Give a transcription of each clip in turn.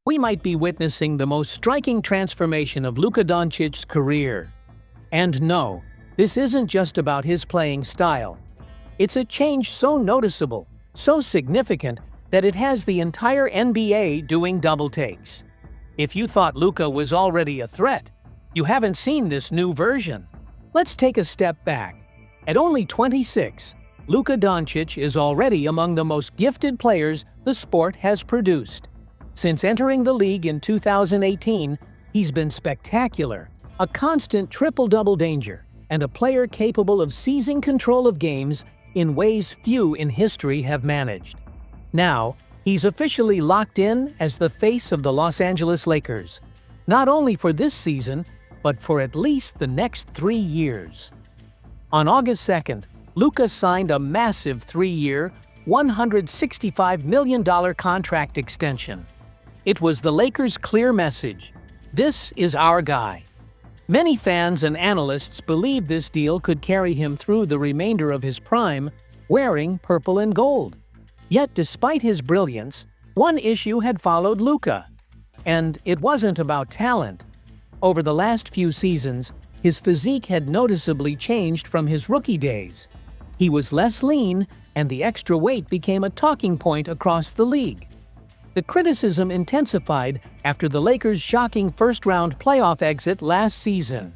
We might be witnessing the most striking transformation of Luka Doncic's career. And no, this isn't just about his playing style. It's a change so noticeable, so significant, that it has the entire NBA doing double takes. If you thought Luka was already a threat, you haven't seen this new version. Let's take a step back. At only 26, Luka Doncic is already among the most gifted players the sport has produced. Since entering the league in 2018, he's been spectacular, a constant triple-double danger, and a player capable of seizing control of games in ways few in history have managed. Now, he's officially locked in as the face of the Los Angeles Lakers, not only for this season, but for at least the next 3 years. On August 2nd, Luka signed a massive 3-year, $165 million contract extension. It was the Lakers' clear message: this is our guy. Many fans and analysts believed this deal could carry him through the remainder of his prime, wearing purple and gold. Yet despite his brilliance, one issue had followed Luka. And it wasn't about talent. Over the last few seasons, his physique had noticeably changed from his rookie days. He was less lean, and the extra weight became a talking point across the league. The criticism intensified after the Lakers' shocking first-round playoff exit last season.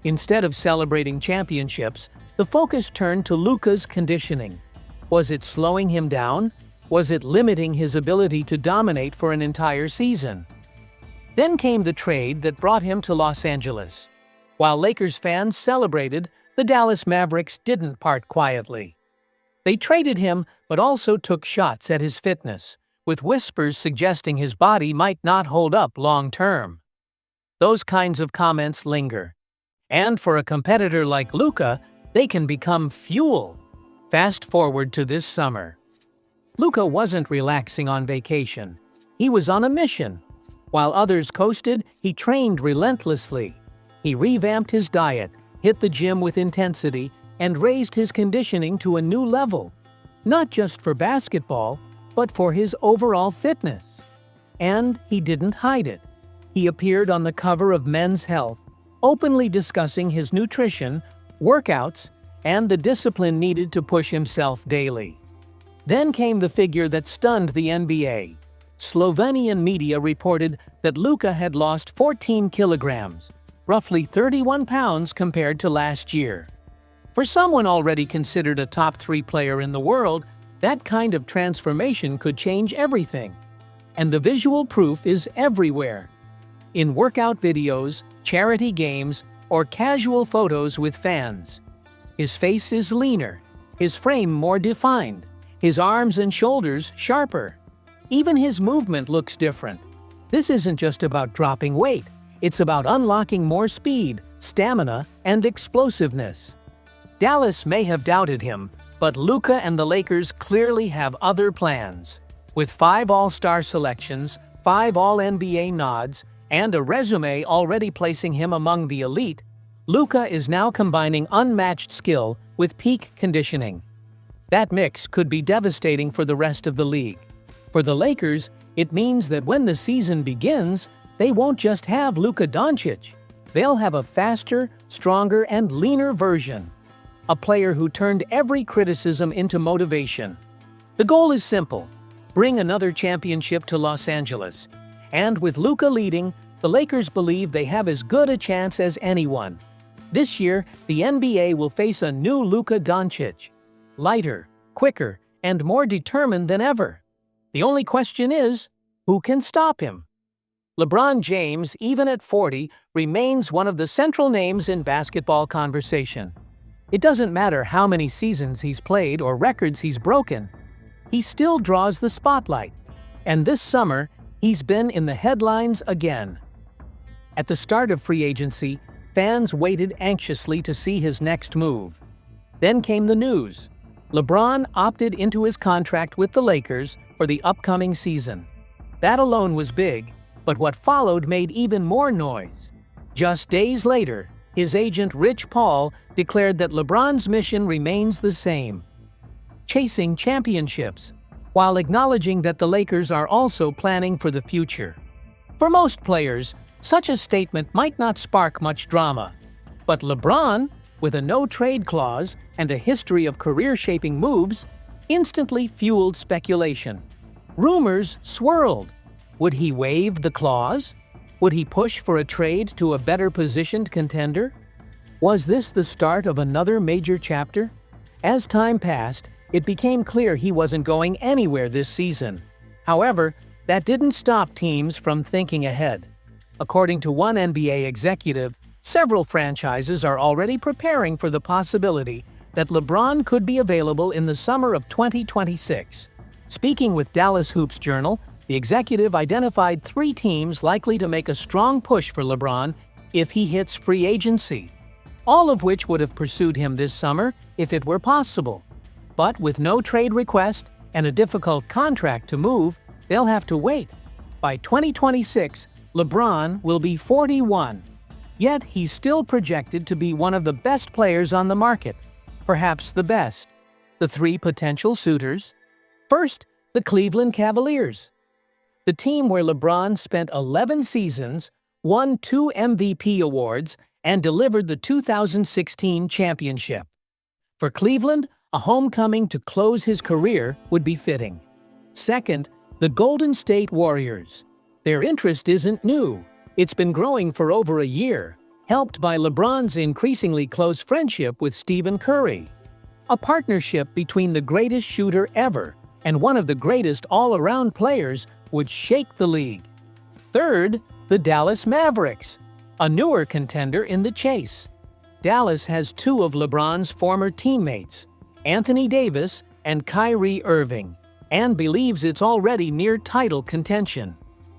Instead of celebrating championships, the focus turned to Luka's conditioning. Was it slowing him down? Was it limiting his ability to dominate for an entire season? Then came the trade that brought him to Los Angeles. While Lakers fans celebrated, the Dallas Mavericks didn't part quietly. They traded him, but also took shots at his fitness, with whispers suggesting his body might not hold up long-term. Those kinds of comments linger. And for a competitor like Luka, they can become fuel. Fast forward to this summer. Luka wasn't relaxing on vacation. He was on a mission. While others coasted, he trained relentlessly. He revamped his diet, hit the gym with intensity, and raised his conditioning to a new level. Not just for basketball, but for his overall fitness. And he didn't hide it. He appeared on the cover of Men's Health, openly discussing his nutrition, workouts, and the discipline needed to push himself daily. Then came the figure that stunned the NBA. Slovenian media reported that Luka had lost 14 kilograms, roughly 31 pounds compared to last year. For someone already considered a top 3 player in the world, that kind of transformation could change everything. And the visual proof is everywhere. In workout videos, charity games, or casual photos with fans. His face is leaner, his frame more defined, his arms and shoulders sharper. Even his movement looks different. This isn't just about dropping weight, it's about unlocking more speed, stamina, and explosiveness. Dallas may have doubted him, but Luka and the Lakers clearly have other plans. With 5 All-Star selections, 5 All-NBA nods, and a resume already placing him among the elite, Luka is now combining unmatched skill with peak conditioning. That mix could be devastating for the rest of the league. For the Lakers, it means that when the season begins, they won't just have Luka Doncic. They'll have a faster, stronger, and leaner version. A player who turned every criticism into motivation. The goal is simple: bring another championship to Los Angeles. And with Luka leading, the Lakers believe they have as good a chance as anyone. This year, the NBA will face a new Luka Doncic. Lighter, quicker, and more determined than ever. The only question is, who can stop him? LeBron James, even at 40, remains one of the central names in basketball conversation. It doesn't matter how many seasons he's played or records he's broken. He still draws the spotlight. And this summer, he's been in the headlines again. At the start of free agency, fans waited anxiously to see his next move. Then came the news. LeBron opted into his contract with the Lakers for the upcoming season. That alone was big, but what followed made even more noise. Just days later, his agent Rich Paul declared that LeBron's mission remains the same. chasing championships, while acknowledging that the Lakers are also planning for the future. For most players, such a statement might not spark much drama. But LeBron, with a no-trade clause and a history of career-shaping moves, instantly fueled speculation. Rumors swirled. Would he waive the clause? Would he push for a trade to a better-positioned contender? Was this the start of another major chapter? As time passed, it became clear he wasn't going anywhere this season. However, that didn't stop teams from thinking ahead. According to one NBA executive, several franchises are already preparing for the possibility that LeBron could be available in the summer of 2026. Speaking with Dallas Hoops Journal, the executive identified 3 teams likely to make a strong push for LeBron if he hits free agency, all of which would have pursued him this summer if it were possible. But with no trade request and a difficult contract to move, they'll have to wait. By 2026, LeBron will be 41. Yet he's still projected to be one of the best players on the market, perhaps the best. The 3 potential suitors. First, the Cleveland Cavaliers. The team where LeBron spent 11 seasons, won 2 MVP awards, and delivered the 2016 championship. For Cleveland, a homecoming to close his career would be fitting. Second, the Golden State Warriors. Their interest isn't new. It's been growing for over a year, helped by LeBron's increasingly close friendship with Stephen Curry. A partnership between the greatest shooter ever and one of the greatest all-around players would shake the league. Third, the Dallas Mavericks, a newer contender in the chase. Dallas has 2 of LeBron's former teammates, Anthony Davis and Kyrie Irving, and believes it's already near title contention.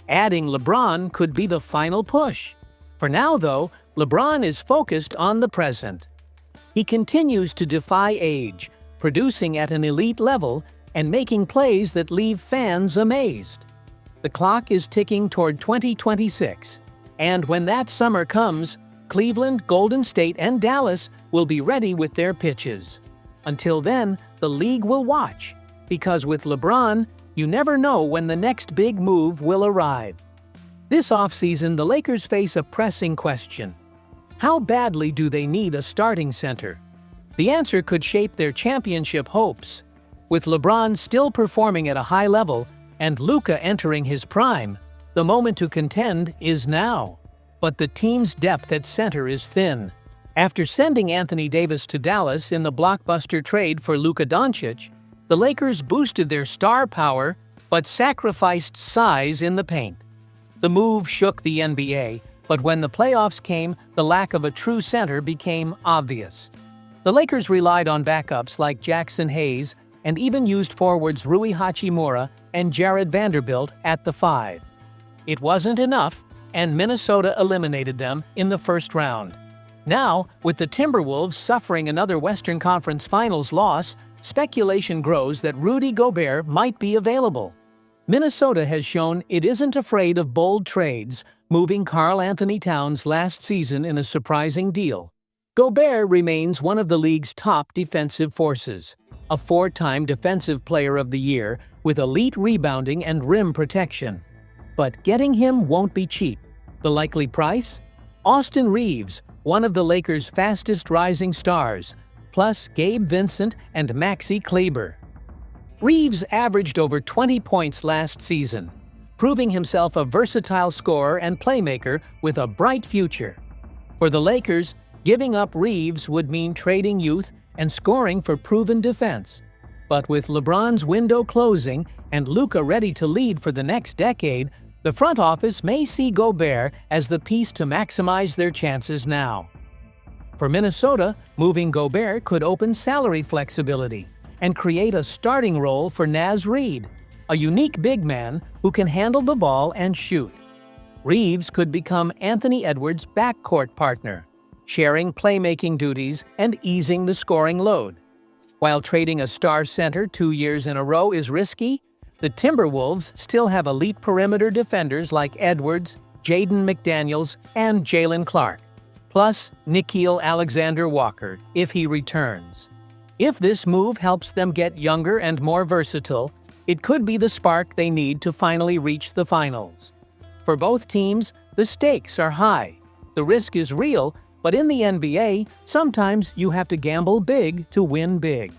Adding LeBron could be the final push. For now, though, LeBron is focused on the present. He continues to defy age, producing at an elite level and making plays that leave fans amazed. The clock is ticking toward 2026, and when that summer comes, Cleveland, Golden State, and Dallas will be ready with their pitches. Until then, the league will watch, because with LeBron, you never know when the next big move will arrive. This offseason, the Lakers face a pressing question. How badly do they need a starting center? The answer could shape their championship hopes. With LeBron still performing at a high level and Luka entering his prime, the moment to contend is now. But the team's depth at center is thin. After sending Anthony Davis to Dallas in the blockbuster trade for Luka Doncic, the Lakers boosted their star power but sacrificed size in the paint. The move shook the NBA, but when the playoffs came, the lack of a true center became obvious. The Lakers relied on backups like Jackson Hayes and even used forwards Rui Hachimura and Jared Vanderbilt at the 5. It wasn't enough, and Minnesota eliminated them in the first round. Now, with the Timberwolves suffering another Western Conference Finals loss, speculation grows that Rudy Gobert might be available. Minnesota has shown it isn't afraid of bold trades, moving Karl Anthony Towns last season in a surprising deal. Gobert remains one of the league's top defensive forces, a 4-time Defensive Player of the Year with elite rebounding and rim protection. But getting him won't be cheap. The likely price? Austin Reeves, one of the Lakers' fastest rising stars, plus Gabe Vincent and Maxi Kleber. Reeves averaged over 20 points last season, proving himself a versatile scorer and playmaker with a bright future. For the Lakers, giving up Reeves would mean trading youth and scoring for proven defense. But with LeBron's window closing and Luka ready to lead for the next decade, the front office may see Gobert as the piece to maximize their chances now. For Minnesota, moving Gobert could open salary flexibility and create a starting role for Naz Reid, a unique big man who can handle the ball and shoot. Reeves could become Anthony Edwards' backcourt partner, sharing playmaking duties and easing the scoring load. While trading a star center 2 years in a row is risky, the Timberwolves still have elite perimeter defenders like Edwards, Jaden McDaniels, and Jalen Clark, plus Nickeil Alexander-Walker if he returns. If this move helps them get younger and more versatile, it could be the spark they need to finally reach the finals. For both teams, the stakes are high. The risk is real, but in the NBA, sometimes you have to gamble big to win big.